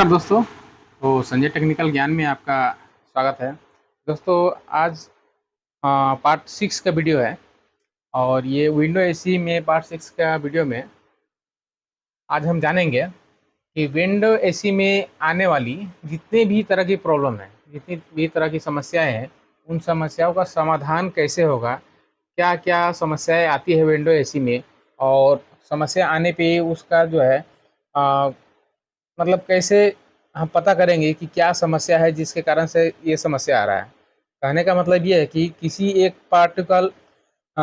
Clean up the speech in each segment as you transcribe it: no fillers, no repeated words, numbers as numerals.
नमस्कार दोस्तों। तो संजय टेक्निकल ज्ञान में आपका स्वागत है। दोस्तों, आज पार्ट 6 का वीडियो है और ये विंडो एसी में पार्ट 6 का वीडियो में आज हम जानेंगे कि विंडो एसी में आने वाली जितने भी तरह की प्रॉब्लम है, जितनी भी तरह की समस्याएं हैं, उन समस्याओं का समाधान कैसे होगा, क्या क्या समस्याएं आती है विंडो एसी में, और समस्या आने पे उसका जो है अ, मतलब कैसे हम पता करेंगे कि क्या समस्या है जिसके कारण से ये समस्या आ रहा है। कहने का मतलब ये है कि किसी एक पार्टिकल अ,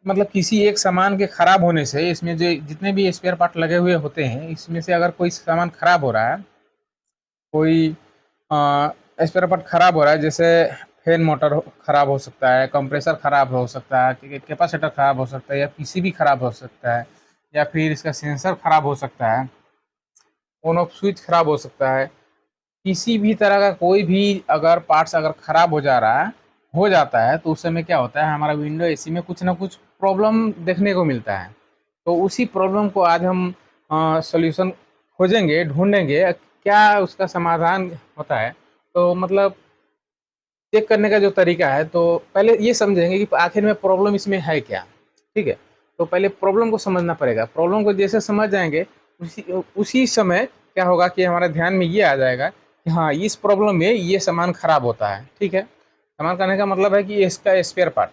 मतलब किसी एक सामान के खराब होने से इसमें जो जितने भी स्पेयर पार्ट लगे हुए होते हैं, इसमें से अगर कोई सामान खराब हो रहा है, कोई स्पेयर पार्ट खराब हो रहा है, जैसे फैन मोटर खराब हो सकता है, कंप्रेसर खराब हो सकता है, कैपेसिटर खराब हो सकता है, या पीसीबी खराब हो सकता है, या फिर इसका सेंसर खराब हो सकता है, ऑन ऑफ स्विच खराब हो सकता है। किसी भी तरह का कोई भी अगर पार्ट्स अगर खराब हो जाता है, तो उस समय क्या होता है, हमारा विंडो एसी में कुछ ना कुछ प्रॉब्लम देखने को मिलता है। तो उसी प्रॉब्लम को आज हम सॉल्यूशन खोजेंगे, ढूंढेंगे क्या उसका समाधान होता है। तो मतलब चेक करने का जो तरीका है, तो पहले ये समझेंगे कि आखिर में प्रॉब्लम इसमें है क्या। ठीक है, तो पहले प्रॉब्लम को समझना पड़ेगा। प्रॉब्लम को जैसे समझ जाएंगे, उसी उसी समय क्या होगा कि हमारे ध्यान में ये आ जाएगा कि हाँ, इस प्रॉब्लम में ये सामान खराब होता है। ठीक है, सामान करने का मतलब है कि इसका स्पेयर पार्ट।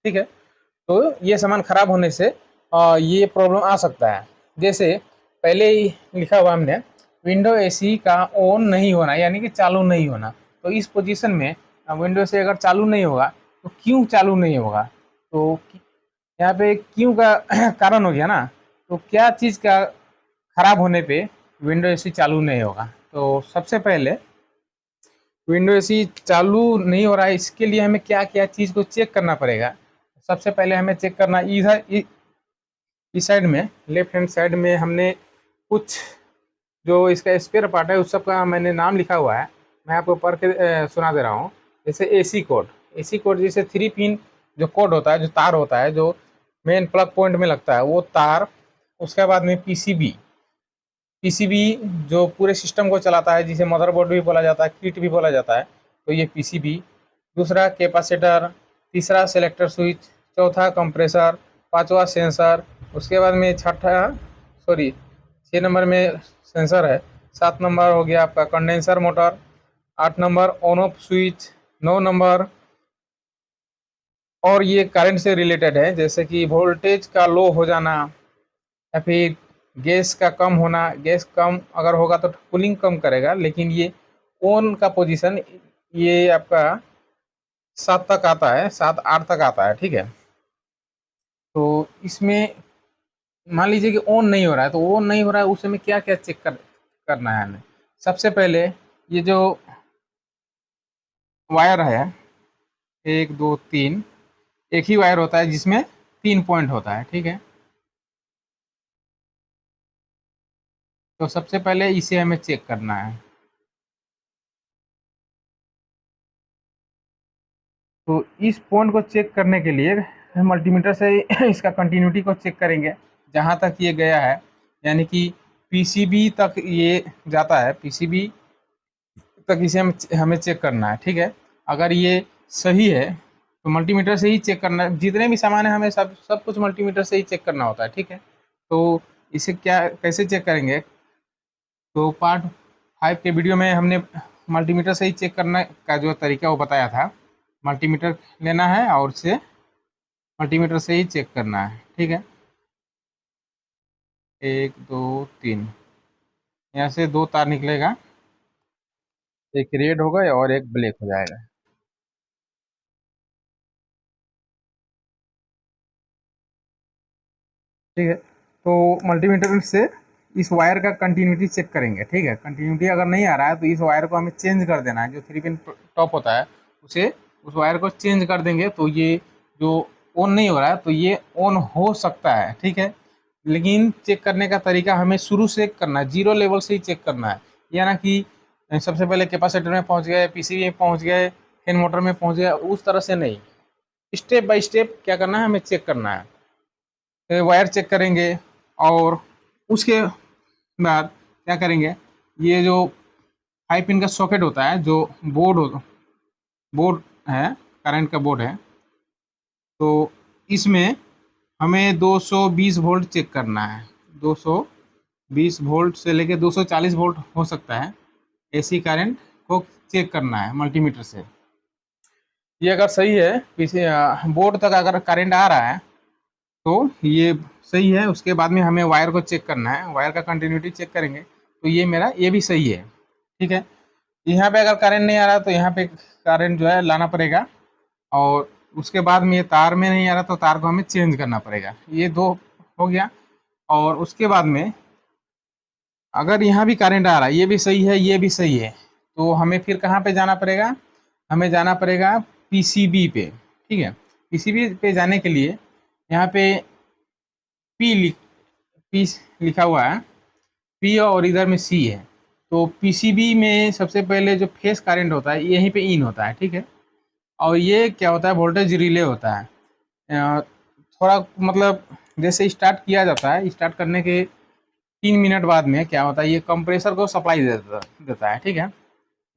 ठीक है, तो ये सामान खराब होने से ये प्रॉब्लम आ सकता है। जैसे पहले ही लिखा हुआ हमने, विंडो एसी का ऑन नहीं होना, यानी कि चालू नहीं होना। तो इस पोजीशन में विंडो से अगर चालू नहीं होगा, तो क्यों चालू नहीं होगा, तो यहाँ पे क्यों का कारण हो गया ना। तो क्या चीज़ का खराब होने पे विंडो एसी चालू नहीं होगा। तो सबसे पहले विंडो एसी चालू नहीं हो रहा है, इसके लिए हमें क्या क्या चीज़ को चेक करना पड़ेगा। सबसे पहले हमें चेक करना इधर इस साइड में, लेफ्ट हैंड साइड में हमने कुछ जो इसका स्पेयर पार्ट है उस सब का मैंने नाम लिखा हुआ है। मैं आपको पढ़ के सुना दे रहा हूँ। जैसे एसी कोड, एसी कोड जैसे 3 पिन जो कोड होता है, जो तार होता है, जो मेन प्लग पॉइंट में लगता है, वो तार। उसके बाद में पीसीबी, पीसीबी जो पूरे सिस्टम को चलाता है, जिसे मदरबोर्ड भी बोला जाता है, किट भी बोला जाता है। तो ये पीसीबी। दूसरा कैपेसिटर, तीसरा सेलेक्टर स्विच, चौथा कंप्रेसर, पांचवा सेंसर। उसके बाद में छठा, सॉरी, 6 नंबर में सेंसर है। 7 नंबर हो गया आपका condenser motor. 8 number on off switch. 9 number, और ये करंट से रिलेटेड है, जैसे कि वोल्टेज का लो हो जाना, या फिर गैस का कम होना। गैस कम अगर होगा तो कूलिंग कम करेगा, लेकिन ये ऑन का पोजीशन ये आपका 7 तक आता है, 7 8 तक आता है। ठीक है, तो इसमें मान लीजिए कि ऑन नहीं हो रहा है, तो ऑन नहीं हो रहा है उस समय क्या क्या चेक करना है हमें। सबसे पहले ये जो वायर है, 1 2 3, एक ही वायर होता है जिसमें 3 पॉइंट होता है। ठीक है, तो सबसे पहले इसे हमें चेक करना है। तो इस पॉइंट को चेक करने के लिए हम मल्टीमीटर से इसका कंटिन्यूटी को चेक करेंगे, जहाँ तक ये गया है, यानी कि पीसीबी तक ये जाता है, पीसीबी तक इसे हमें चेक करना है। ठीक है, अगर ये सही है तो मल्टीमीटर से ही चेक करना है। जितने भी सामान है हमें सब सब कुछ मल्टीमीटर से ही चेक करना होता है। ठीक है, तो इसे क्या कैसे चेक करेंगे, तो पार्ट 5 के वीडियो में हमने मल्टीमीटर से ही चेक करने का जो तरीका वो बताया था। मल्टीमीटर लेना है और उसे मल्टीमीटर से ही चेक करना है। ठीक है, 1 2 3, यहाँ से 2 तार निकलेगा, एक रेड होगा और एक ब्लैक हो जाएगा। ठीक है, तो मल्टीमीटर से इस वायर का कंटिन्यूटी चेक करेंगे। ठीक है, कंटिन्यूटी अगर नहीं आ रहा है तो इस वायर को हमें चेंज कर देना है। जो 3 पिन टॉप होता है, उसे उस वायर को चेंज कर देंगे, तो ये जो ऑन नहीं हो रहा है तो ये ऑन हो सकता है। ठीक है, लेकिन चेक करने का तरीका हमें शुरू से करना है, जीरो लेवल से ही चेक करना है। या ना कि सबसे पहले कैपेसिटर में पहुंच गए, पीसीबी में पहुंच गए, फैन मोटर में पहुंच गए, उस तरह से नहीं। स्टेप बाय स्टेप क्या करना है, हमें चेक करना है। वायर चेक करेंगे, और उसके बाद क्या करेंगे, ये जो 5 पिन का सॉकेट होता है, जो बोर्ड है, करंट का बोर्ड है, तो इसमें हमें 220 वोल्ट चेक करना है। 220 वोल्ट से लेके 240 वोल्ट हो सकता है, एसी करंट को चेक करना है मल्टीमीटर से। ये अगर सही है, पीछे बोर्ड तक अगर करंट आ रहा है तो ये सही है। उसके बाद में हमें वायर को चेक करना है, वायर का कंटिन्यूटी चेक करेंगे तो ये भी सही है, ठीक है। यहाँ पे अगर करंट नहीं आ रहा तो यहाँ पे करंट जो है लाना पड़ेगा, और उसके बाद में ये तार में नहीं आ रहा तो तार को हमें चेंज करना पड़ेगा। ये दो हो गया। और उसके बाद में अगर यहाँ भी करंट आ रहा है, ये भी सही है, ये भी सही है, तो हमें फिर कहाँ पे जाना पड़ेगा? हमें जाना पड़ेगा पीसीबी पे, ठीक है। पीसीबी पे जाने के लिए यहाँ पे पी लिखा हुआ है, पी और इधर में सी है। तो पीसीबी में सबसे पहले जो फेस करंट होता है यहीं पे इन होता है, ठीक है। और ये क्या होता है? वोल्टेज रिले होता है। थोड़ा मतलब जैसे स्टार्ट किया जाता है, स्टार्ट करने के 3 मिनट बाद में क्या होता है, ये कंप्रेसर को सप्लाई देता है, ठीक है।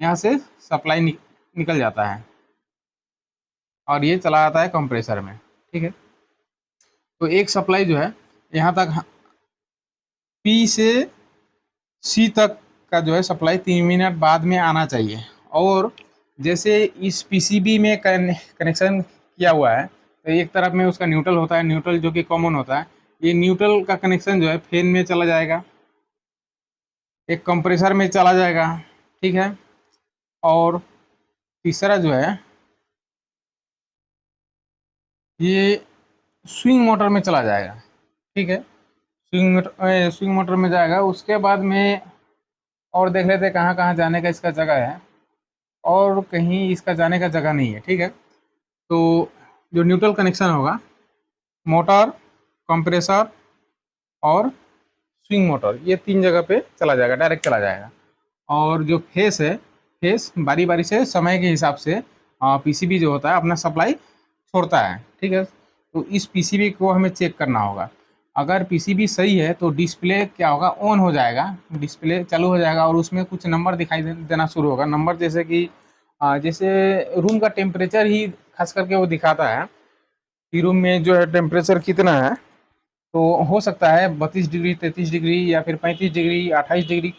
यहाँ से सप्लाई निकल जाता है और ये चला जाता है कंप्रेसर में, ठीक है। तो एक सप्लाई जो है यहाँ तक पी से सी तक का जो है सप्लाई 3 मिनट बाद में आना चाहिए। और जैसे इस पीसीबी में कनेक्शन किया हुआ है तो एक तरफ में उसका न्यूट्रल होता है, न्यूट्रल जो कि कॉमन होता है। ये न्यूट्रल का कनेक्शन जो है फैन में चला जाएगा, एक कंप्रेसर में चला जाएगा, ठीक है। और तीसरा जो है ये स्विंग मोटर में चला जाएगा, ठीक है। स्विंग मोटर में जाएगा। उसके बाद में और देख लेते हैं कहाँ कहाँ जाने का इसका जगह है, और कहीं इसका जाने का जगह नहीं है, ठीक है। तो जो न्यूट्रल कनेक्शन होगा, मोटर, कंप्रेसर और स्विंग मोटर, ये 3 जगह पे चला जाएगा, डायरेक्ट चला जाएगा। और जो फेस है, फेस बारी बारी से समय के हिसाब से पीसीबी जो होता है अपना सप्लाई छोड़ता है, ठीक है। तो इस पीसीबी को हमें चेक करना होगा। अगर पीसीबी सही है तो डिस्प्ले क्या होगा? ऑन हो जाएगा, डिस्प्ले चालू हो जाएगा और उसमें कुछ नंबर दिखाई देना शुरू होगा। नंबर जैसे कि जैसे रूम का टेम्परेचर ही खास करके वो दिखाता है कि रूम में जो है टेम्परेचर कितना है। तो हो सकता है 32 डिग्री, 33 डिग्री, या फिर 35 डिग्री, 28 डिग्री,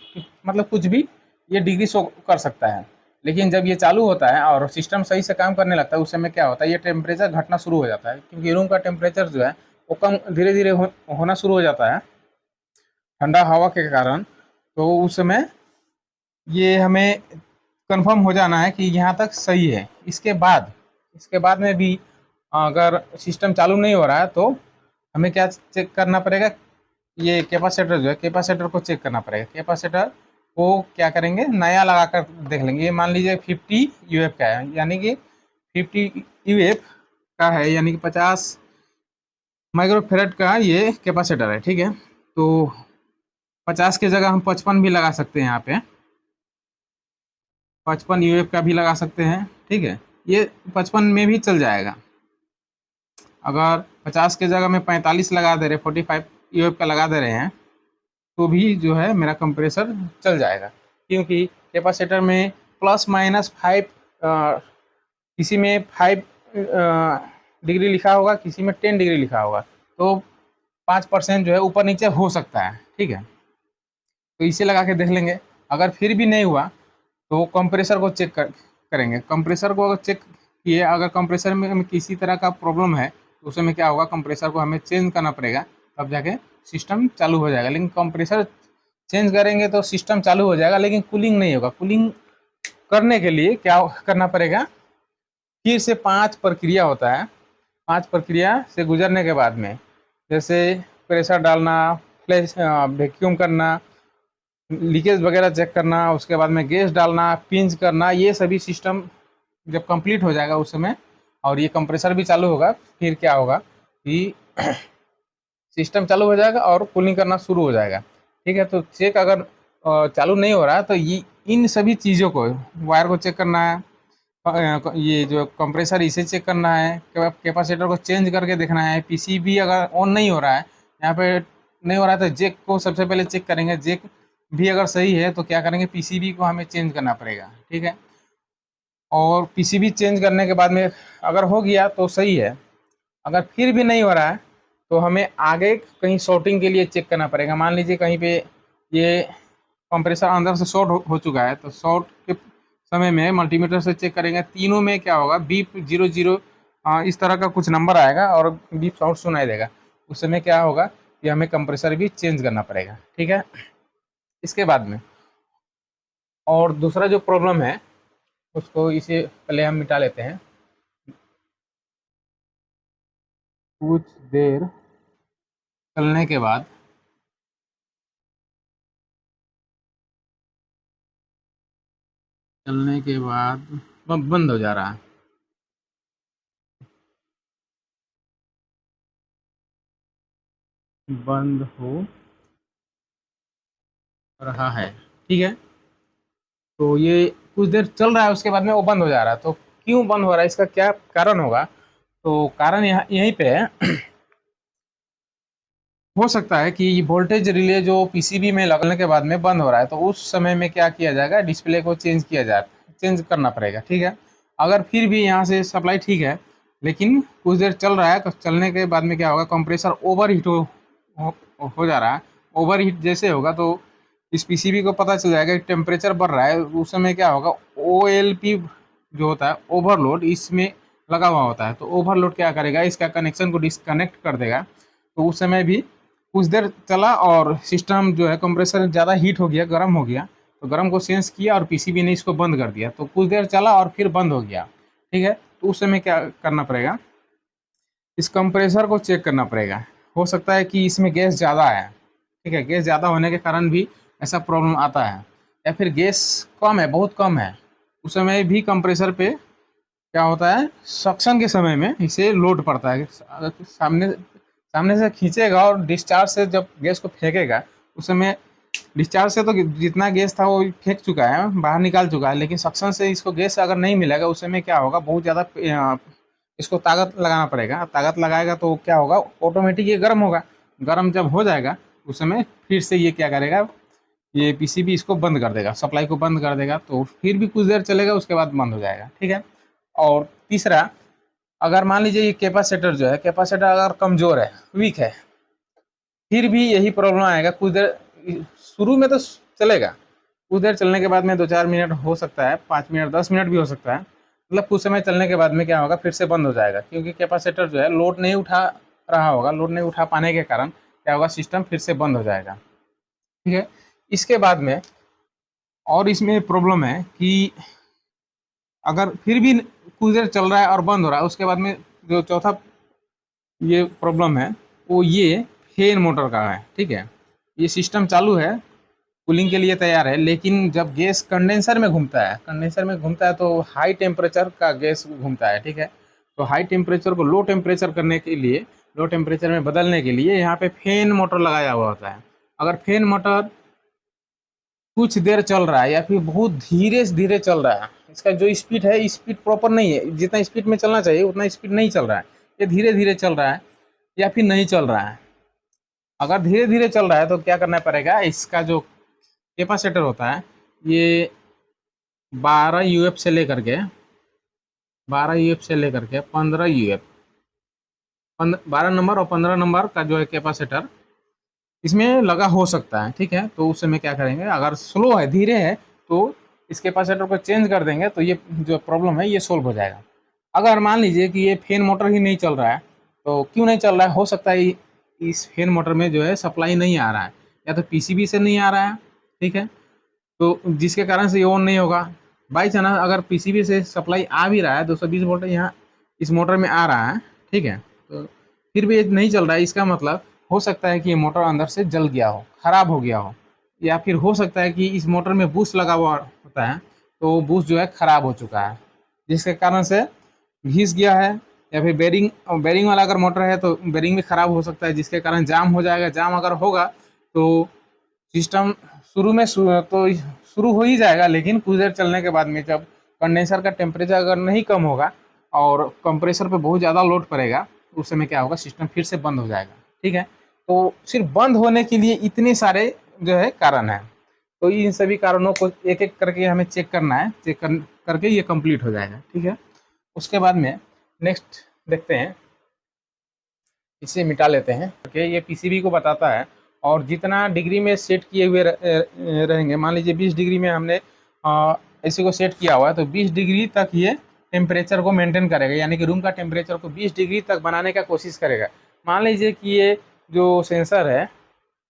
मतलब कुछ भी ये डिग्री शो कर सकता है। लेकिन जब ये चालू होता है और सिस्टम सही से काम करने लगता है, उस समय क्या होता है, ये टेम्परेचर घटना शुरू हो जाता है, क्योंकि रूम का टेम्परेचर जो है वो कम धीरे धीरे होना शुरू हो जाता है ठंडा हवा के कारण। तो उस समय ये हमें कंफर्म हो जाना है कि यहाँ तक सही है। इसके बाद में भी अगर सिस्टम चालू नहीं हो रहा है तो हमें क्या चेक करना पड़ेगा? ये कैपेसिटर जो है, कैपेसिटर को चेक करना पड़ेगा। कैपेसिटर को क्या करेंगे? नया लगा कर देख लेंगे। ये मान लीजिए 50 यूएफ का है, यानी कि 50 यूएफ का है, यानी कि 50 माइक्रोफेरेड का ये कैपेसिटर है, ठीक है। तो 50 की जगह हम 55 भी लगा सकते हैं, यहाँ पे 55 यूएफ का भी लगा सकते हैं, ठीक है। ये 55 में भी चल जाएगा। अगर 50 की जगह में 45 लगा दे रहे, 45 यूएफ का लगा दे रहे हैं, तो भी जो है मेरा कंप्रेसर चल जाएगा, क्योंकि कैपेसिटर में ±5 किसी में 5 डिग्री लिखा होगा, किसी में 10 डिग्री लिखा होगा। तो 5% जो है ऊपर नीचे हो सकता है, ठीक है। तो इसे लगा के देख लेंगे। अगर फिर भी नहीं हुआ तो कंप्रेसर को चेक करेंगे। कंप्रेसर को अगर चेक किए, अगर कंप्रेसर में किसी तरह का प्रॉब्लम है तो उस समय क्या होगा, कंप्रेसर को हमें चेंज करना पड़ेगा, तब जाके सिस्टम चालू हो जाएगा। लेकिन कंप्रेसर चेंज करेंगे तो सिस्टम चालू हो जाएगा, लेकिन कूलिंग नहीं होगा। कूलिंग करने के लिए क्या करना पड़ेगा? फिर से 5 प्रक्रिया होता है। 5 प्रक्रिया से गुजरने के बाद में, जैसे प्रेशर डालना, फ्लैश वैक्यूम करना, लीकेज वगैरह चेक करना, उसके बाद में गैस डालना, पिंच करना, ये सभी सिस्टम जब कंप्लीट हो जाएगा उस समय, और ये कंप्रेसर भी चालू होगा, फिर क्या होगा कि सिस्टम चालू हो जाएगा और कूलिंग करना शुरू हो जाएगा, ठीक है। तो चेक अगर चालू नहीं हो रहा है तो ये इन सभी चीज़ों को, वायर को चेक करना है, ये जो कंप्रेसर इसे चेक करना है, कैपेसिटर को चेंज करके देखना है, पीसीबी अगर ऑन नहीं हो रहा है, यहाँ पे नहीं हो रहा है तो जैक को सबसे पहले चेक करेंगे। जैक भी अगर सही है तो क्या करेंगे, पीसीबी को हमें चेंज करना पड़ेगा, ठीक है। और पीसीबी चेंज करने के बाद में अगर हो गया तो सही है, अगर फिर भी नहीं हो रहा है तो हमें आगे कहीं शॉर्टिंग के लिए चेक करना पड़ेगा। मान लीजिए कहीं पे ये कंप्रेसर अंदर से शॉर्ट हो चुका है, तो शॉर्ट के समय में मल्टीमीटर से चेक करेंगे, तीनों में क्या होगा, बीप 00 इस तरह का कुछ नंबर आएगा और बीप साउंड सुनाई देगा। उस समय क्या होगा कि हमें कंप्रेसर भी चेंज करना पड़ेगा, ठीक है। इसके बाद में और दूसरा जो प्रॉब्लम है उसको इसे पहले हम मिटा लेते हैं। कुछ देर चलने के बाद बंद हो जा रहा है। बंद हो रहा है, ठीक है। तो ये कुछ देर चल रहा है, उसके बाद में वो बंद हो जा रहा है। तो क्यों बंद हो रहा है, इसका क्या कारण होगा? तो कारण यहाँ यहीं पे है। हो सकता है कि वोल्टेज रिले जो पीसीबी में लगने के बाद में बंद हो रहा है, तो उस समय में क्या किया जाएगा, डिस्प्ले को चेंज करना पड़ेगा, ठीक है। अगर फिर भी यहाँ से सप्लाई ठीक है, लेकिन कुछ देर चल रहा है, तो चलने के बाद में क्या होगा, कंप्रेसर ओवर हीट हो जा रहा है। ओवर हीट जैसे होगा तो इस पीसीबी को पता चल जाएगा कि टेम्परेचर बढ़ रहा है। उस समय क्या होगा, ओएलपी जो होता है ओवरलोड इसमें लगा हुआ होता है। तो ओवरलोड क्या करेगा, इसका कनेक्शन को डिस्कनेक्ट कर देगा। तो उस समय भी कुछ देर चला और सिस्टम जो है कंप्रेसर ज़्यादा हीट हो गया, गर्म हो गया, तो गर्म को सेंस किया और पीसीबी ने इसको बंद कर दिया। तो कुछ देर चला और फिर बंद हो गया, ठीक है। तो उस समय क्या करना पड़ेगा, इस कंप्रेसर को चेक करना पड़ेगा। हो सकता है कि इसमें गैस ज़्यादा है, ठीक है। गैस ज़्यादा होने के कारण भी ऐसा प्रॉब्लम आता है, या फिर गैस कम है, बहुत कम है, उस समय भी कंप्रेसर पे क्या होता है, सक्शन के समय में इसे लोड पड़ता है। सामने सामने से खींचेगा और डिस्चार्ज से जब गैस को फेंकेगा, उस समय डिस्चार्ज से तो जितना गैस था वो फेंक चुका है, बाहर निकाल चुका है, लेकिन सक्शन से इसको गैस अगर नहीं मिलेगा, उस समय क्या होगा, बहुत ज़्यादा इसको ताकत लगाना पड़ेगा। ताकत लगाएगा तो क्या होगा, ऑटोमेटिक ये गर्म होगा। गर्म जब हो जाएगा उस समय फिर से ये क्या करेगा, ये पीसीबी इसको बंद कर देगा, सप्लाई को बंद कर देगा। तो फिर भी कुछ देर चलेगा, उसके बाद बंद हो जाएगा, ठीक है। और तीसरा, अगर मान लीजिए ये कैपेसिटर जो है, कैपेसिटर अगर कमज़ोर है, वीक है, फिर भी यही प्रॉब्लम आएगा। कुछ देर शुरू में तो चलेगा, कुछ देर चलने के बाद में 2-4 मिनट हो सकता है, 5 मिनट 10 मिनट भी हो सकता है, मतलब कुछ समय चलने के बाद में क्या होगा, फिर से बंद हो जाएगा, क्योंकि कैपेसिटर जो है लोड नहीं उठा रहा होगा। लोड नहीं उठा पाने के कारण क्या होगा, सिस्टम फिर से बंद हो जाएगा, ठीक है। इसके बाद में और इसमें प्रॉब्लम है कि अगर फिर भी कुछ देर चल रहा है और बंद हो रहा है, उसके बाद में जो चौथा ये प्रॉब्लम है वो ये फैन मोटर का है, ठीक है। ये सिस्टम चालू है, कूलिंग के लिए तैयार है, लेकिन जब गैस कंडेंसर में घूमता है तो हाई टेम्परेचर का गैस घूमता है, ठीक है। तो हाई टेम्परेचर को लो टेम्परेचर करने के लिए, लो टेम्परेचर में बदलने के लिए यहाँ पे फैन मोटर लगाया हुआ होता है। अगर फैन मोटर कुछ देर चल रहा है या फिर बहुत धीरे से धीरे चल रहा है, इसका जो स्पीड है, स्पीड प्रॉपर नहीं है, जितना स्पीड में चलना चाहिए उतना स्पीड नहीं चल रहा है, ये धीरे धीरे चल रहा है या फिर नहीं चल रहा है। अगर धीरे धीरे चल रहा है तो क्या करना पड़ेगा, इसका जो कैपेसिटर होता है ये 12 यूएफ से लेकर के 15 यूएफ, 12 नंबर और 15 नंबर का जो है कैपेसिटर इसमें लगा हो सकता है, ठीक है। तो उस समय क्या करेंगे, अगर स्लो है, धीरे है, तो इस कैपेसिटर को चेंज कर देंगे, तो ये जो प्रॉब्लम है ये सोल्व हो जाएगा। अगर मान लीजिए कि ये फैन मोटर ही नहीं चल रहा है, तो क्यों नहीं चल रहा है, हो सकता है इस फैन मोटर में जो है सप्लाई नहीं आ रहा है, या तो पीसीबी से नहीं आ रहा है, ठीक है। तो जिसके कारण से ये ऑन नहीं होगा। बाई चांस अगर पीसीबी से सप्लाई आ भी रहा है, 220 वोल्ट यहाँ इस मोटर में आ रहा है, ठीक है, तो फिर भी ये नहीं चल रहा है, इसका मतलब हो सकता है कि ये मोटर अंदर से जल गया हो, ख़राब हो गया हो, या फिर हो सकता है कि इस मोटर में बूस्ट लगा हुआ होता है, तो वो बूस्ट जो है ख़राब हो चुका है, जिसके कारण से घिस गया है। या फिर बेरिंग वाला अगर मोटर है तो बेरिंग भी ख़राब हो सकता है, जिसके कारण जाम हो जाएगा। जाम अगर होगा तो सिस्टम तो शुरू हो ही जाएगा, लेकिन कुछ देर चलने के बाद में जब कंडेंसर का टेम्परेचर अगर नहीं कम होगा और कंप्रेसर पे बहुत ज़्यादा लोड पड़ेगा, तो उस समय क्या होगा, सिस्टम फिर से बंद हो जाएगा, ठीक है। तो सिर्फ बंद होने के लिए इतने सारे जो है कारण हैं। तो इन सभी कारणों को एक एक करके हमें चेक करना है, करके ये कंप्लीट हो जाएगा। ठीक है, उसके बाद में नेक्स्ट देखते हैं, इसे मिटा लेते हैं क्योंकि ये पीसीबी को बताता है और जितना डिग्री में सेट किए हुए रहेंगे, मान लीजिए 20 डिग्री में हमने इसी को सेट किया हुआ है, तो 20 डिग्री तक ये टेम्परेचर को मेंटेन करेगा, यानी कि रूम का टेम्परेचर को 20 डिग्री तक बनाने का कोशिश करेगा। मान लीजिए कि ये जो सेंसर है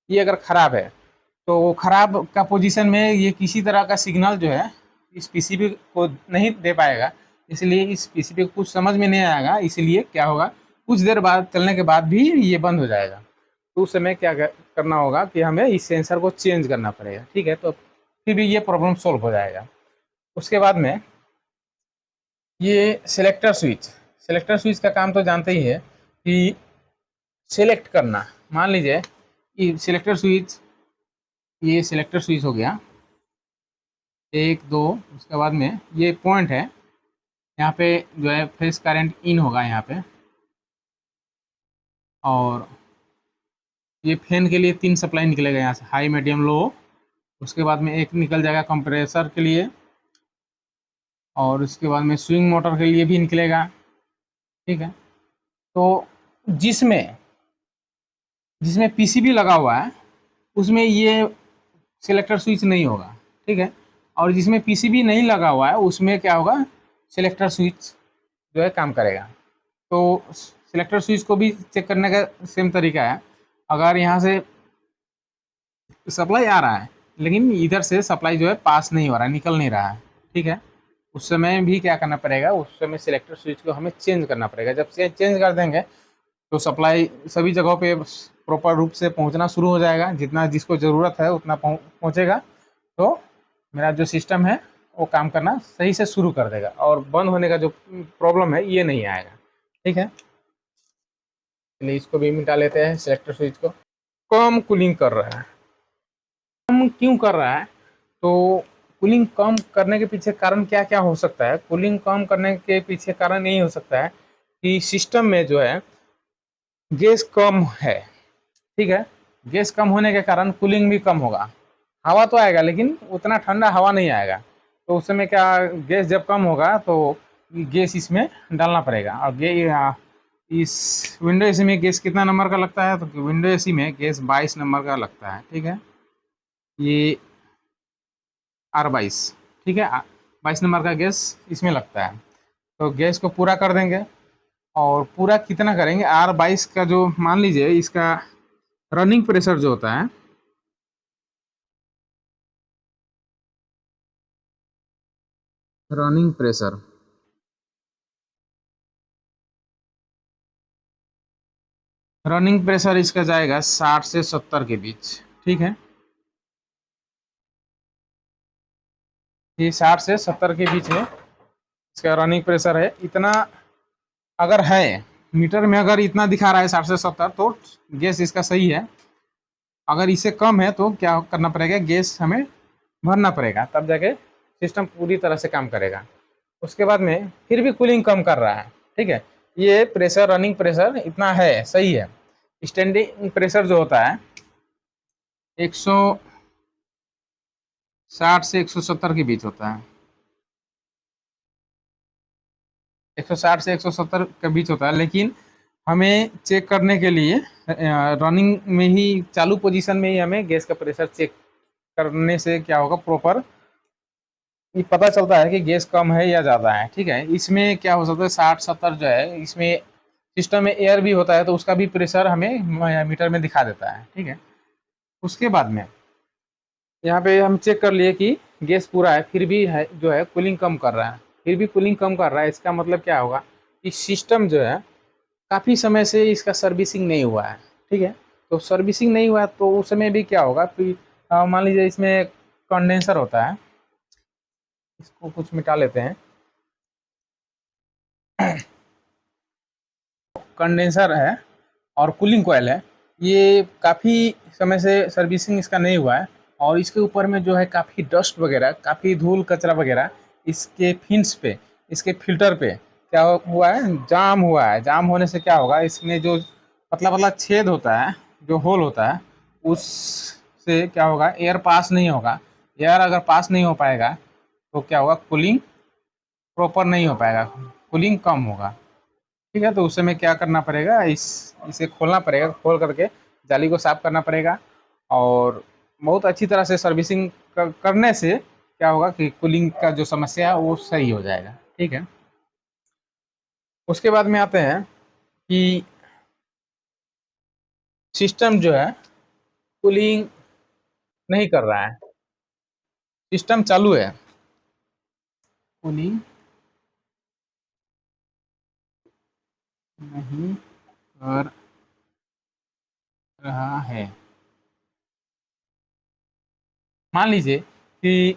ये अगर ख़राब है, तो ख़राब का पोजीशन में ये किसी तरह का सिग्नल जो है इस पीसीबी को नहीं दे पाएगा, इसलिए इस पीसीबी को कुछ समझ में नहीं आएगा, इसलिए क्या होगा, कुछ देर बाद चलने के बाद भी ये बंद हो जाएगा। तो उस समय क्या करना होगा कि हमें इस सेंसर को चेंज करना पड़ेगा। ठीक है, तो फिर भी ये प्रॉब्लम सॉल्व हो जाएगा। उसके बाद में ये सेलेक्टर स्विच का काम तो जानते ही है कि सेलेक्ट करना। मान लीजिए ये सेलेक्टर स्विच हो गया 1 2, उसके बाद में ये पॉइंट है, यहाँ पे जो है फेस करंट इन होगा यहाँ पे, और ये फैन के लिए 3 सप्लाई निकलेगा यहाँ से, हाई मीडियम लो। उसके बाद में एक निकल जाएगा कंप्रेसर के लिए, और उसके बाद में स्विंग मोटर के लिए भी निकलेगा। ठीक है, तो जिसमें पीसीबी लगा हुआ है उसमें ये सेलेक्टर स्विच नहीं होगा। ठीक है, और जिसमें पीसीबी नहीं लगा हुआ है उसमें क्या होगा, सेलेक्टर स्विच जो है काम करेगा। तो सेलेक्टर स्विच को भी चेक करने का सेम तरीका है। अगर यहाँ से सप्लाई आ रहा है लेकिन इधर से सप्लाई जो है पास नहीं हो रहा है, निकल नहीं रहा है, ठीक है, उस समय भी क्या करना पड़ेगा, उस समय सेलेक्टर स्विच को हमें चेंज करना पड़ेगा। जब से चेंज कर देंगे तो सप्लाई सभी जगहों पे प्रॉपर रूप से पहुंचना शुरू हो जाएगा, जितना जिसको ज़रूरत है उतना पहुंचेगा, तो मेरा जो सिस्टम है वो काम करना सही से शुरू कर देगा और बंद होने का जो प्रॉब्लम है ये नहीं आएगा। ठीक है, चलिए इसको भी मिटा लेते हैं, सेलेक्टर स्विच को। कम कूलिंग कर रहा है, कम क्यों कर रहा है, तो कूलिंग कम करने के पीछे कारण क्या क्या हो सकता है। कूलिंग कम करने के पीछे कारण यही हो सकता है कि सिस्टम में जो है गैस कम है। ठीक है, गैस कम होने के कारण कूलिंग भी कम होगा, हवा तो आएगा लेकिन उतना ठंडा हवा नहीं आएगा। तो उस समय क्या, गैस जब कम होगा तो गैस इसमें डालना पड़ेगा। और इस विंडो एसी में गैस कितना नंबर का लगता है, तो विंडो एसी में गैस 22 नंबर का लगता है। ठीक है, ये R22, ठीक है, 22 नंबर का गैस इसमें लगता है। तो गैस को पूरा कर देंगे, और पूरा कितना करेंगे, R22 का जो मान लीजिए इसका रनिंग प्रेशर जो होता है, रनिंग प्रेशर इसका जाएगा 60 से 70 के बीच। ठीक है, ये 60 से 70 के बीच में इसका रनिंग प्रेशर है। इतना अगर है, मीटर में अगर इतना दिखा रहा है 60 से 70, तो गैस इसका सही है। अगर इससे कम है तो क्या करना पड़ेगा, गैस हमें भरना पड़ेगा, तब जाके सिस्टम पूरी तरह से काम करेगा। उसके बाद में फिर भी कूलिंग कम कर रहा है। ठीक है, ये प्रेशर, रनिंग प्रेशर इतना है, सही है। स्टैंडिंग प्रेशर जो होता है 160 से 170 के बीच होता है, 160 से 170 के बीच होता है। लेकिन हमें चेक करने के लिए रनिंग में ही, चालू पोजीशन में ही हमें गैस का प्रेशर चेक करने से क्या होगा, प्रॉपर ये पता चलता है कि गैस कम है या ज़्यादा है। ठीक है, इसमें क्या हो सकता है, 60-70 जो है, इसमें सिस्टम में एयर भी होता है तो उसका भी प्रेशर हमें मीटर में दिखा देता है। ठीक है, उसके बाद में यहाँ पे हम चेक कर लिए कि गैस पूरा है, फिर भी है जो है कूलिंग कम कर रहा है, फिर भी कूलिंग कम कर रहा है। इसका मतलब क्या होगा कि सिस्टम जो है काफ़ी समय से इसका सर्विसिंग नहीं हुआ है। ठीक है, तो सर्विसिंग नहीं हुआ तो उस समय भी क्या होगा, फिर मान लीजिए इसमें कंडेंसर होता है, इसको कुछ मिटा लेते हैं। कंडेंसर है और कूलिंग कोयल है, ये काफ़ी समय से सर्विसिंग इसका नहीं हुआ है, और इसके ऊपर में जो है काफ़ी डस्ट वगैरह, काफ़ी धूल कचरा वगैरह इसके फिन्स पे, इसके फिल्टर पे क्या हुआ है, जाम हुआ है। जाम होने से क्या होगा, इसमें जो पतला पतला छेद होता है, जो होल होता है, उससे क्या होगा, एयर पास नहीं होगा, एयर अगर पास नहीं हो पाएगा तो क्या होगा, कूलिंग प्रॉपर नहीं हो पाएगा, कूलिंग कम होगा। ठीक है, तो उस समय क्या करना पड़ेगा, इसे खोलना पड़ेगा, खोल करके जाली को साफ करना पड़ेगा। और बहुत अच्छी तरह से सर्विसिंग करने से क्या होगा कि कूलिंग का जो समस्या है वो सही हो जाएगा। ठीक है, उसके बाद में आते हैं कि सिस्टम जो है कूलिंग नहीं कर रहा है, सिस्टम चालू है, कूलिंग नहीं कर रहा है। मान लीजिए कि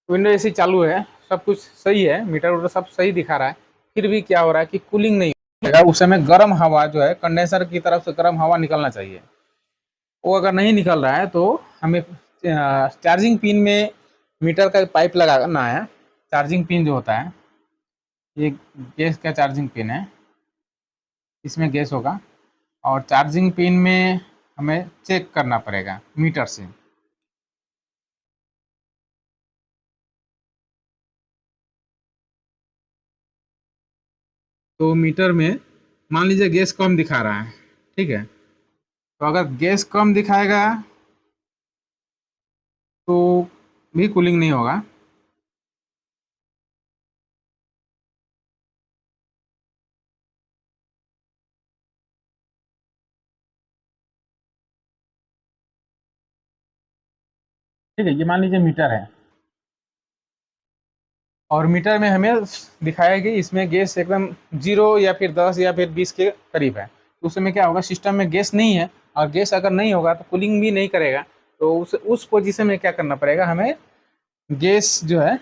विंडो एसी चालू है, सब कुछ सही है, मीटर वीटर सब सही दिखा रहा है, फिर भी क्या हो रहा है कि कूलिंग नहीं होगा। उस समय गर्म हवा जो है कंडेंसर की तरफ से गर्म हवा निकलना चाहिए, वो अगर नहीं निकल रहा है तो हमें चार्जिंग पिन में मीटर का पाइप लगाना है। चार्जिंग पिन जो होता है, ये गैस का चार्जिंग पिन है, इसमें गैस होगा, और चार्जिंग पिन में हमें चेक करना पड़ेगा मीटर से। तो मीटर में मान लीजिए गैस कम दिखा रहा है, ठीक है, तो अगर गैस कम दिखाएगा तो भी कूलिंग नहीं होगा। ठीक है, ये मान लीजिए मीटर है, और मीटर में हमें दिखाया कि इसमें गैस एकदम 0 या फिर 10 या फिर 20 के करीब है। तो उस समय क्या होगा, सिस्टम में गैस नहीं है, और गैस अगर नहीं होगा तो कूलिंग भी नहीं करेगा। तो उस पोजीशन में क्या करना पड़ेगा, हमें गैस जो है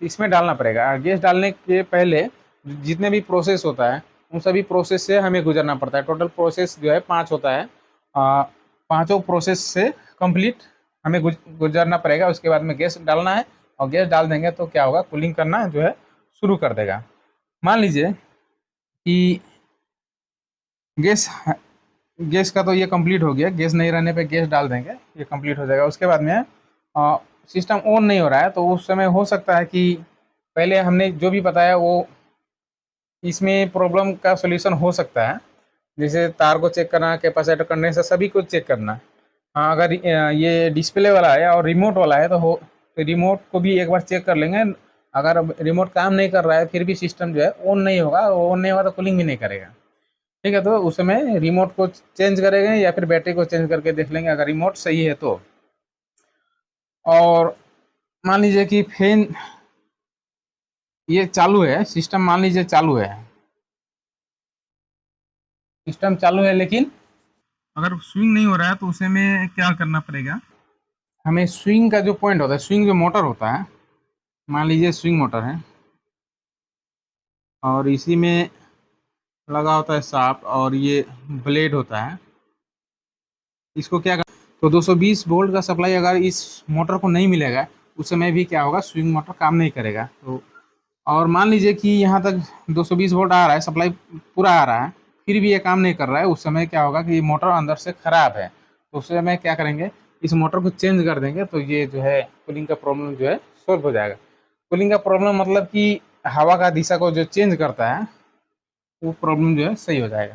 इसमें डालना पड़ेगा। गैस डालने के पहले जितने भी प्रोसेस होता है उन सभी प्रोसेस से हमें गुजरना पड़ता है। टोटल प्रोसेस जो है 5 होता है, पाँचों प्रोसेस से कंप्लीट हमें गुजरना पड़ेगा। उसके बाद में गैस डालना है, और गैस डाल देंगे तो क्या होगा, कूलिंग करना जो है शुरू कर देगा। मान लीजिए कि गैस गैस का तो ये कंप्लीट हो गया, गैस नहीं रहने पे गैस डाल देंगे, ये कंप्लीट हो जाएगा। उसके बाद में सिस्टम ऑन नहीं हो रहा है, तो उस समय हो सकता है कि पहले हमने जो भी बताया वो इसमें प्रॉब्लम का सॉल्यूशन हो सकता है। जैसे तार को चेक करना, कैपेसिटर कंडेंसर सभी को चेक करना। हाँ, अगर ये डिस्प्ले वाला है और रिमोट वाला है तो रिमोट को भी एक बार चेक कर लेंगे। अगर रिमोट काम नहीं कर रहा है फिर भी सिस्टम जो है ऑन नहीं होगा, ऑन नहीं होगा तो कूलिंग भी नहीं करेगा। ठीक है, तो उस समय रिमोट को चेंज करेंगे या फिर बैटरी को चेंज करके देख लेंगे अगर रिमोट सही है तो। और मान लीजिए कि फैन ये चालू है, सिस्टम मान लीजिए चालू है, सिस्टम चालू है, लेकिन अगर स्विंग नहीं हो रहा है तो उसे में क्या करना पड़ेगा, हमें स्विंग का जो पॉइंट होता है, स्विंग जो मोटर होता है, मान लीजिए स्विंग मोटर है और इसी में लगा होता है शाफ्ट, और ये ब्लेड होता है। इसको क्या कर, तो 220 वोल्ट का सप्लाई अगर इस मोटर को नहीं मिलेगा उस समय भी क्या होगा, स्विंग मोटर काम नहीं करेगा। तो और मान लीजिए कि यहाँ तक 220 वोल्ट आ रहा है, सप्लाई पूरा आ रहा है, फिर भी ये काम नहीं कर रहा है, उस समय क्या होगा कि मोटर अंदर से ख़राब है। तो उस समय क्या करेंगे, इस मोटर को चेंज कर देंगे, तो ये जो है कूलिंग का प्रॉब्लम जो है सॉल्व हो जाएगा। कूलिंग का प्रॉब्लम मतलब कि हवा का दिशा को जो चेंज करता है वो प्रॉब्लम जो है सही हो जाएगा।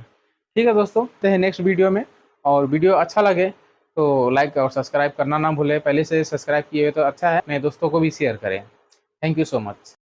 ठीक है दोस्तों, मिलते हैं नेक्स्ट वीडियो में। और वीडियो अच्छा लगे तो लाइक और सब्सक्राइब करना ना भूलें। पहले से सब्सक्राइब किए हुए तो अच्छा है, अपने दोस्तों को भी शेयर करें। Thank you so much.